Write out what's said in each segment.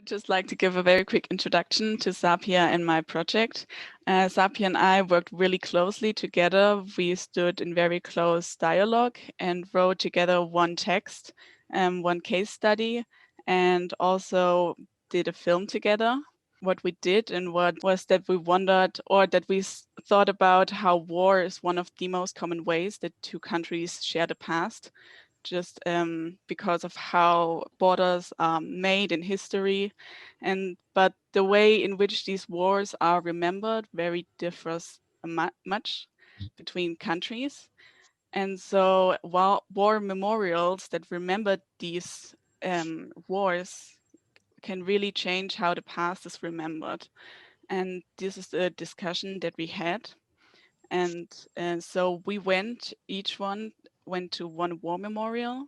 I'd just like to give a very quick introduction to Sapir and my project. Sapir and I worked really closely together. We stood in very close dialogue and wrote together one text, one case study, and also did a film together. What we did and what was that we wondered or that we thought about how war is one of the most common ways that two countries share the past, just because of how borders are made in history, but the way in which these wars are remembered very differs much between countries. And so while war memorials that remember these wars can really change how the past is remembered. And this is a discussion that we had. And so each one went to one war memorial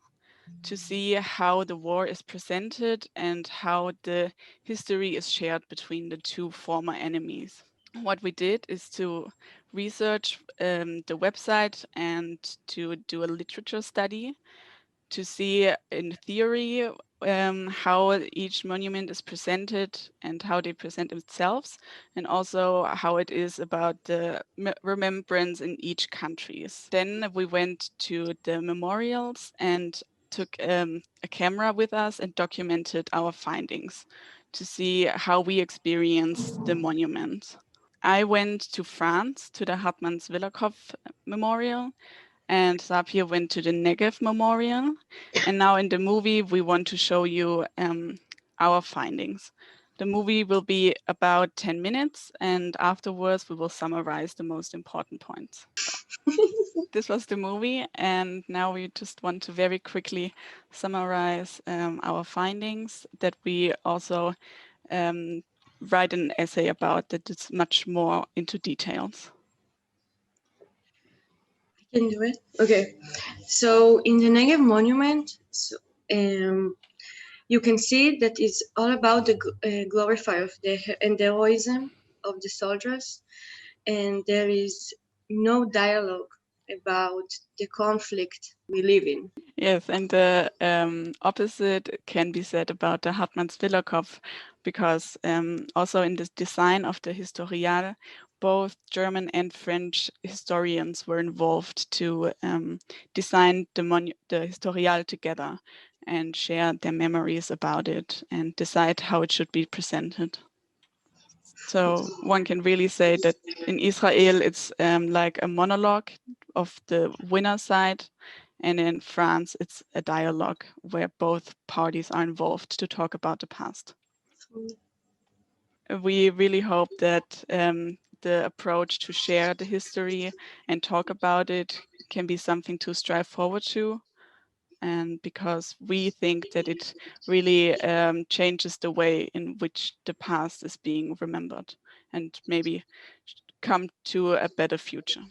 to see how the war is presented and how the history is shared between the two former enemies. What we did is to research the website and to do a literature study to see in theory how each monument is presented and how they present themselves, and also how it is about the remembrance in each country. Then we went to the memorials and took a camera with us and documented our findings to see how we experienced the monument. I went to France to the Hartmannswillerkopf Memorial, and Sapir went to the Negev Memorial. And now in the movie, we want to show you our findings. The movie will be about 10 minutes, and afterwards we will summarize the most important points. This was the movie, and now we just want to very quickly summarize our findings that we also write an essay about that is much more into details. I can do it. Okay. So in the Negev monument, you can see that it's all about the glorify of and the heroism of the soldiers, and there is no dialogue about the conflict we live in. Yes, and the opposite can be said about the Hartmannswillerkopf, because also in the design of the Historial, both German and French historians were involved to design the Historial together and share their memories about it and decide how it should be presented. So one can really say that in Israel, it's like a monologue of the winner side, and in France, it's a dialogue where both parties are involved to talk about the past. We really hope that the approach to share the history and talk about it can be something to strive forward to. And because we think that it really changes the way in which the past is being remembered and maybe come to a better future.